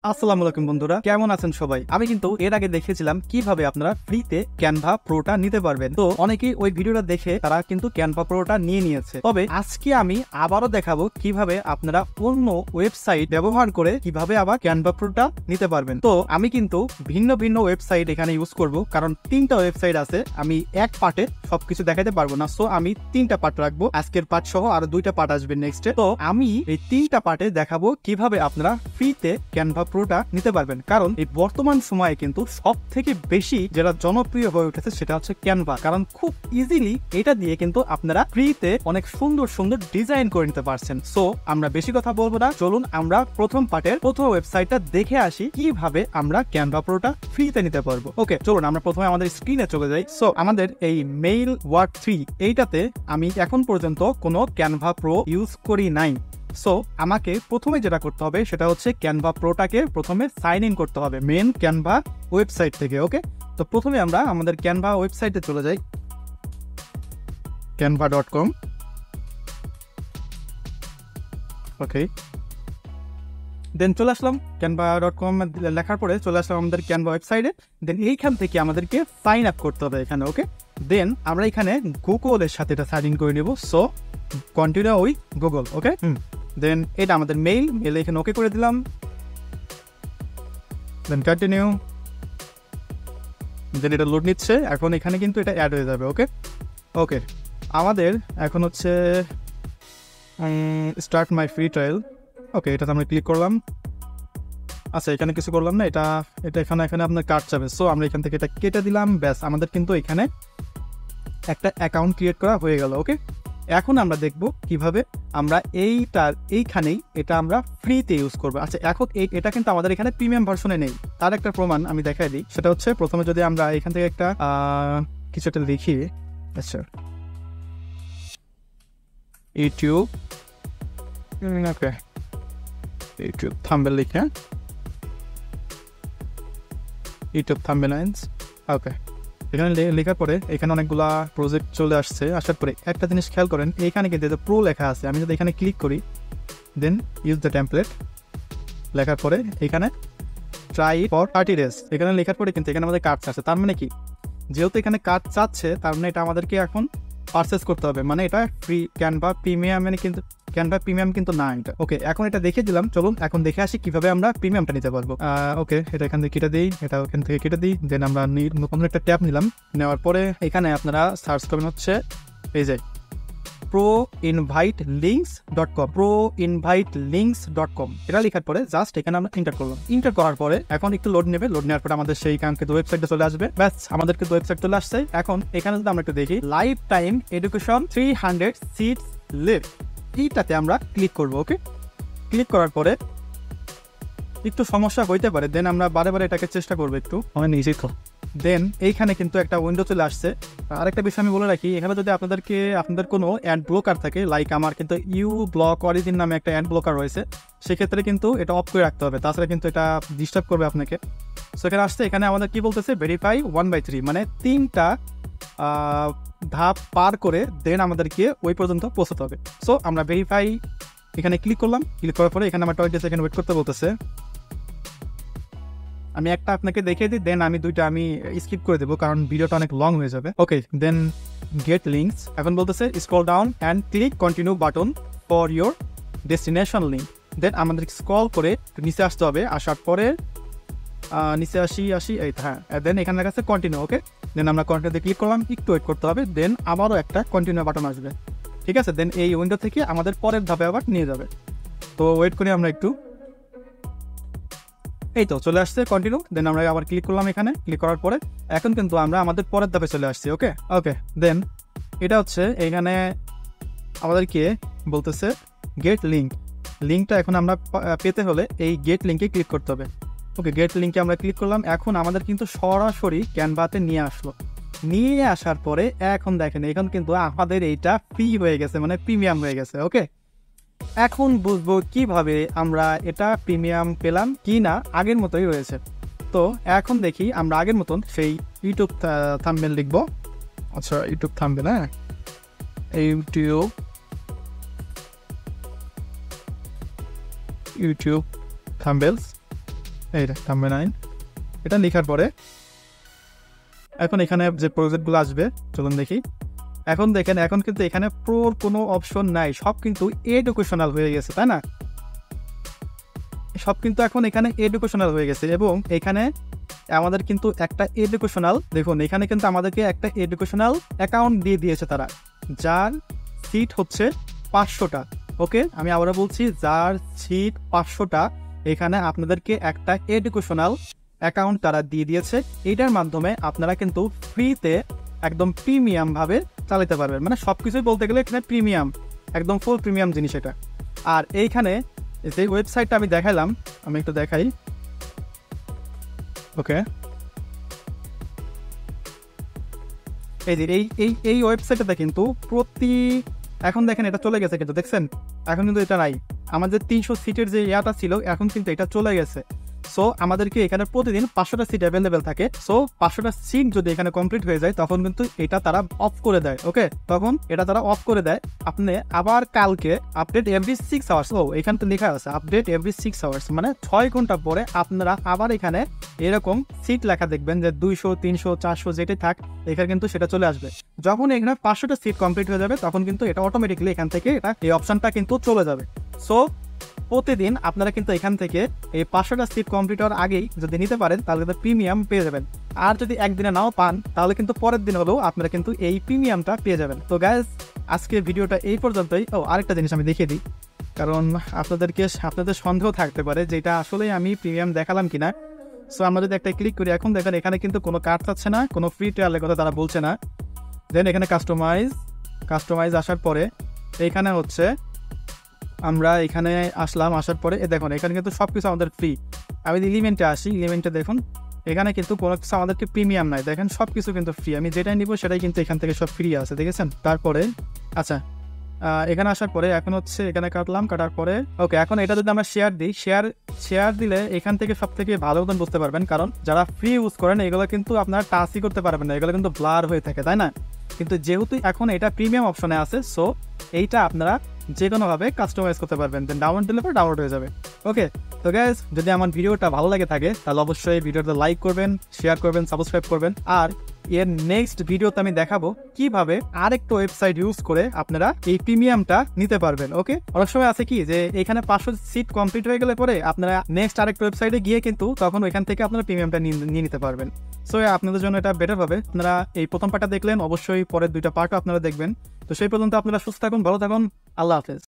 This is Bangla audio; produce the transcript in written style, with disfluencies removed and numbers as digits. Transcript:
আসসালামু আলাইকুম বন্ধুরা, কেমন আছেন সবাই? আমি কিন্তু এর আগে দেখেছিলাম কিভাবে আপনারা ফ্রিতে ক্যানভা প্রোটা নিতে পারবেন। তো অনেকেই ওই ভিডিওটা দেখে তারা কিন্তু ক্যানভা প্রোটা নিয়ে নিয়েছে। তবে আজকে আমি আবারও দেখাবো কিভাবে আপনারা অন্য ওয়েবসাইট ব্যবহার করে কিভাবে আবার ক্যানভা প্রোটা নিতে পারবেন। তো আমি কিন্তু ভিন্ন ভিন্ন ওয়েবসাইট এখানে ইউজ করব, কারণ 3টা ওয়েবসাইট আছে। আমি এক পার্টে সবকিছু দেখাতে পারবো না, সো আমি 3টা পার্ট রাখবো। আজকের পার্ট সহ আরো 2টা পার্ট আসবে নেক্সটে। তো আমি এই 3টা পার্টে দেখাবো কিভাবে আপনারা ফ্রিতে ক্যানভা প্রোটা নিতে পারবেন, কারণ এই বর্তমান সময়ে কিন্তু সব থেকে বেশি যেটা জনপ্রিয় হয়ে উঠেছে সেটা হচ্ছে ক্যানভা। কারণ খুব ইজিলি এটা দিয়ে কিন্তু আপনারা ফ্রিতে অনেক সুন্দর সুন্দর ডিজাইন করে নিতে পারছেন। সো আমরা বেশি কথা বলবো না, চলুন আমরা প্রথম পার্টের প্রথম ওয়েবসাইটটা দেখে আসি কিভাবে আমরা ক্যানভা প্রোটা ফ্রিতে নিতে পারবো। ওকে, চলুন আমরা প্রথমে আমাদের স্ক্রিনে চলে যাই। সো আমাদের এই মেইল ওয়ার্ক 3 এইটাতে আমি এখন পর্যন্ত কোনো ক্যানভা প্রো ইউজ করি নাই। সো আমাকে প্রথমে যেটা করতে হবে সেটা হচ্ছে ক্যানভা প্রোটাকে প্রথমে সাইন ইন করতে হবে মেন ক্যানভা ওয়েবসাইট থেকে। ওকে, তো প্রথমে আমরা আমাদের ক্যানভা ওয়েবসাইটে চলে যাই, canva.com। ওকে, দেন চলে আসলাম canva.com লেখার পরে চলে আসলাম আমাদের ক্যানভা ওয়েবসাইটে। দেন এইখান থেকে আমাদেরকে সাইন আপ করতে হবে এখানে। ওকে, দেন আমরা এখানে গুগলের সাথে এটা সাইন ইন করে নেব। So continue with Google. Okay, then এটা আমাদের মেইল এখানে ওকে করে দিলাম। দেন কন্টিনিউ। দেন এটা লোড নিচ্ছে, এখন এখানে কিন্তু এটা অ্যাড হয়ে যাবে। ওকে ওকে, আমাদের এখন হচ্ছে স্টার্ট মাই ফ্রি ট্রায়াল। ওকে, এটাতে আমরা ক্লিক করলাম। আচ্ছা, এখানে কিছু করলাম না, এটা এখানে আপনার কার্ড চাবে। সো আমরা এখান থেকে এটা কেটে দিলাম। ব্যাস, আমাদের কিন্তু এখানে একটা অ্যাকাউন্ট ক্রিয়েট করা হয়ে গেল। ওকে, এখন আমরা দেখব কিভাবে আমরা এইখানেই এটা আমরা ফ্রিতে ইউজ করবো। আচ্ছা, এখন এটা কিন্তু আমাদের এখানে প্রিমিয়াম ভার্সনে নেই। তার একটা প্রমাণ আমি দেখাই দিই। সেটা হচ্ছে প্রথমে যদি আমরা এখান থেকে একটা কিছু একটা লিখি। আচ্ছা, ইউটিউব, ওকে, ইউটিউব থাম্বনেল লিখে ইউটিউব থাম্বনেলস। ওকে, এখানে লেখার পরে এখানে অনেকগুলা প্রজেক্ট চলে আসছে। আসার পরে একটা জিনিস খেয়াল করেন, এখানে কিন্তু প্রো লেখা আছে। আমি যদি এখানে ক্লিক করি, দেন ইউজ দ্য টেমপ্লেট লেখার পরে এখানে ট্রাই ফর 30 days এখানে লেখার পরে কিন্তু এখানে আমাদের কার্ড চাচ্ছে। তার মানে কি, যেহেতু এখানে কার্ড চাচ্ছে তার মানে এটা আমাদেরকে এখন পারচেস করতে হবে। মানে এটা ফ্রি ক্যানভা প্রিমিয়াম, মানে কিন্তু ক্যানভা প্রিমিয়াম কিন্তু না এটা। ওকে, এখন এটা দেখে দিলাম। চলুন এখন দেখে আসি কিভাবে আমরা প্রিমিয়ামটা নিতে পারবো। ওকে, এটা এখান থেকে কেটে দিই, এটা ওখান থেকে কেটে দিই। দেন আমরা নতুন একটা ট্যাব নিলাম। নেওয়ার পরে এখানে আপনারা সার্চ করবেন হচ্ছে এই যে proinvitelinks.com, proinvitelinks.com। এটা লেখার পরে জাস্ট এখানে আমরা এন্টার করলাম। এন্টার করার পরে এখন একটু লোড নেবে। লোড নেওয়ার পরে আমাদের সেই কাঙ্ক্ষিত ওয়েবসাইটে চলে আসবে। ব্যাস, আমাদের কিন্তু ওয়েবসাইট চলে আসছে। এখন এখানে যদি আমরা একটু দেখি, life time education 300 seats live, এইটাতে আমরা ক্লিক করবো। ওকে, ক্লিক করার পরে একটু সমস্যা হইতে পারে, দেন আমরা বারে বারে এটাকে চেষ্টা করবো একটু। অনেক নিজেই তো দেন এইখানে কিন্তু একটা উইন্ডো চলে আসছে। আরেকটা বিষয় আমি বলে রাখি, এখানে যদি আপনাদের কোনো অ্যাড ব্লকার থাকে, লাইক আমার কিন্তু ইউ ব্লক অরিজিন নামে একটা অ্যাড ব্লকার রয়েছে, সেক্ষেত্রে কিন্তু এটা অফ করে রাখতে হবে, তাছাড়া কিন্তু এটা ডিস্টার্ব করবে আপনাকে। সো এখানে আসছে, এখানে আমাদের কি বলতেছে, ভেরিফাই 1/3, মানে 3টা ধাপ পার করে দেন আমাদেরকে ওই পর্যন্ত পৌঁছাতে হবে। সো আমরা ভেরিফাই এখানে ক্লিক করলাম। ক্লিক করার পরে এখানে আমার 20 সেকেন্ড ওয়েট করতে বলতেছে। আমি একটা আপনাকে দেখিয়ে দিই, দেন আমি 2টা আমি স্কিপ করে দেবো, কারণ ভিডিওটা অনেক লং হয়ে যাবে। Okay, then get links. এখন বলতেছে scroll down and click continue button for your destination link. Then আমাদের স্ক্রল করে নিচে আসতে হবে। আসার পরে নিচে আসি এই, হ্যাঁ, দেন এখানে লেখা আছে কন্টিনিউ। ওকে, দেন আমরা কন্টিনিউতে ক্লিক করলাম। একটু ওয়েট করতে হবে, দেন আবারও একটা কন্টিনিউ বাটন আসবে। ঠিক আছে, দেন এই উইন্ডো থেকে আমাদের পরের ধাপে আবার নিয়ে যাবে। তো ওয়েট করি আমরা একটু। এই তো চলে আসছে কন্টিনিউ। দেন আমরা আবার ক্লিক করলাম। এখানে ক্লিক করার পরে এখন কিন্তু আমরা আমাদের পরের ধাপে চলে আসছি। ওকে ওকে, দেন এটা হচ্ছে এখানে আমাদেরকে বলতেছে গেট লিঙ্ক। লিঙ্কটা এখন আমরা পেতে হলে এই গেট লিঙ্কে ক্লিক করতে হবে। ওকে, গেট লিঙ্কে আমরা ক্লিক করলাম। এখন আমাদের কিন্তু সরাসরি ক্যানভাতে নিয়ে আসলো। নিয়ে আসার পরে এখন দেখেন, এখন কিন্তু আমাদের এইটা ফ্রি হয়ে গেছে, মানে প্রিমিয়াম হয়ে গেছে। ওকে, এখন বুঝবো কিভাবে আমরা এটা প্রিমিয়াম পেলাম কি না, আগের মতোই রয়েছে। তো এখন দেখি আমরা আগের মতন সেই ইউটিউব থাম্বনেল লিখবো। আচ্ছা, ইউটিউব থাম্বনেল, হ্যাঁ, ইউটিউব থাম্বনেলস। এইটা থাম্বনেইল, এটা লেখার পরে এখন এখানে যে প্রজেক্টগুলো আসবে চলুন দেখি। এখন দেখেন, এখন কিন্তু এখানে প্রোর কোনো অপশন নাই, সব কিন্তু এডুকেশনাল হয়ে গেছে, তাই না? সব কিন্তু এখন এখানে এডুকেশনাল হয়ে গেছে এবং এখানে আমাদের কিন্তু একটা এডুকেশনাল, দেখুন এখানে কিন্তু আমাদেরকে একটা এডুকেশনাল অ্যাকাউন্ট দিয়ে দিয়েছে তারা, যার সিট হচ্ছে 500টা। ওকে, আমি আবারও বলছি, যার সিট 500টা, এখানে আপনাদেরকে একটা এডুকেশনাল অ্যাকাউন্ট তারা দিয়ে দিয়েছে। এটার মাধ্যমে আপনারা কিন্তু ফ্রিতে একদম প্রিমিয়ামভাবে চালাতে পারবেন, মানে সব কিছুই বলতে গেলে এখানে প্রিমিয়াম, একদম ফুল প্রিমিয়াম জিনিস এটা। আর এইখানে যে ওয়েবসাইটটা আমি দেখাইলাম, আমি একটু দেখাই। ওকে, এই যে এই ওয়েবসাইটটাতে কিন্তু এখন দেখেন এটা চলে গেছে, কিন্তু দেখছেন এখন কিন্তু এটা নাই। আমাদের 300 সিটের যে ইয়াটা ছিল, এখন কিন্তু এটা চলে গেছে। সো আমাদেরকে এখানে প্রতিদিন 500টা সিট অ্যাভেলেবেল থাকে। সো 500টা সিট যদি এখানে কমপ্লিট হয়ে যায়, তখন কিন্তু এটা তারা অফ করে দেয়। ওকে, তখন এটা তারা অফ করে দেয়। আপনি আবার কালকে আপডেট এভরি 6 আওয়ার্স, এখানে তো লেখা আছে আপডেট এভরি 6 আওয়ার্স, মানে 6 ঘন্টা পরে আপনারা আবার এখানে এরকম সিট লেখা দেখবেন যে 200, 300, 400 যেটাই থাক, এখানে কিন্তু সেটা চলে আসবে। যখন এখানে 500টা সিট কমপ্লিট হয়ে যাবে, তখন কিন্তু এটা অটোমেটিক্যালি এখান থেকে এই অপশনটা কিন্তু চলে যাবে। সো প্রতিদিন আপনারা কিন্তু এখান থেকে এই 500টা সিট কমপ্লিট হওয়ার আগেই যদি নিতে পারেন, তাহলে কিন্তু প্রিমিয়াম পেয়ে যাবেন। আর যদি একদিনে নাও পান, তাহলে কিন্তু পরের দিন হলেও আপনারা কিন্তু এই প্রিমিয়ামটা পেয়ে যাবেন। তো গাইস, আজকে ভিডিওটা এই পর্যন্তই। আরেকটা জিনিস আমি দেখিয়ে দিই, কারণ আপনাদের সন্দেহ থাকতে পারে যে এটা আসলেই আমি প্রিমিয়াম দেখালাম কিনা। সো আমরা যদি একটা ক্লিক করি, এখন দেখেন এখানে কিন্তু কোনো কার্ড থাকছে না, কোনো ফ্রি ট্রায়ালের কথা তারা বলছে না। দেন এখানে কাস্টমাইজ আসার পরে এইখানে হচ্ছে আমরা এখানে আসার পরে দেখুন এখানে কিন্তু সব কিছু আমাদের ফ্রি। আমি এলিমেন্টে আসি, এলিমেন্টে দেখুন এখানে কিন্তু কোনো কিছু আমাদেরকে প্রিমিয়াম নাই, দেখেন সব কিছু কিন্তু ফ্রি। আমি যেটাই নিব সেটাই কিন্তু এখান থেকে সব ফ্রি আছে, দেখেছেন। তারপরে আচ্ছা, এখানে আসার পরে এখন হচ্ছে এখানে কাটার পরে ওকে, এখন এটা যদি আমরা শেয়ার দিই, শেয়ার দিলে এখান থেকে সব থেকে ভালো মতন বুঝতে পারবেন, কারণ যারা ফ্রি ইউজ করেন এগুলো কিন্তু আপনারা টাচই করতে পারবেন না, এগুলো কিন্তু ব্লার হয়ে থাকে, তাই না? কিন্তু যেহেতু এখন এটা প্রিমিয়াম অপশনে আছে, সো এইটা আপনারা যে কোনোভাবে কাস্টমাইজ করতে পারবেন, দেন ডাউনলোড দিলে পরে ডাউনলোড হয়ে যাবে। ওকে, তো গাইস, যদি আমার ভিডিওটা ভালো লাগে থাকে, তাহলে অবশ্যই ভিডিওটা লাইক করবেন, শেয়ার করবেন, সাবস্ক্রাইব করবেন। আর এর নেক্সট ভিডিওতে আমি দেখাবো কিভাবে আরেকটা ওয়েবসাইট ইউজ করে আপনারা এই প্রিমিয়ামটা নিতে পারবেন। ওকে, অনেক সময় আছে কি যে এখানে 500 সিট কমপ্লিট হয়ে গেলে পরে আপনারা নেক্সট আরেকটা ওয়েবসাইটে গিয়ে কিন্তু তখন ওইখান থেকে আপনারা প্রিমিয়ামটা নিয়ে নিতে পারবেন। সো আপনাদের জন্য এটা বেটার হবে। আপনারা এই প্রথম পার্টটা দেখলেন, অবশ্যই পরের 2টা পার্টও আপনারা দেখবেন। তো সেই পর্যন্ত আপনারা সুস্থ থাকুন, ভালো থাকুন, আল্লাহ হাফেজ।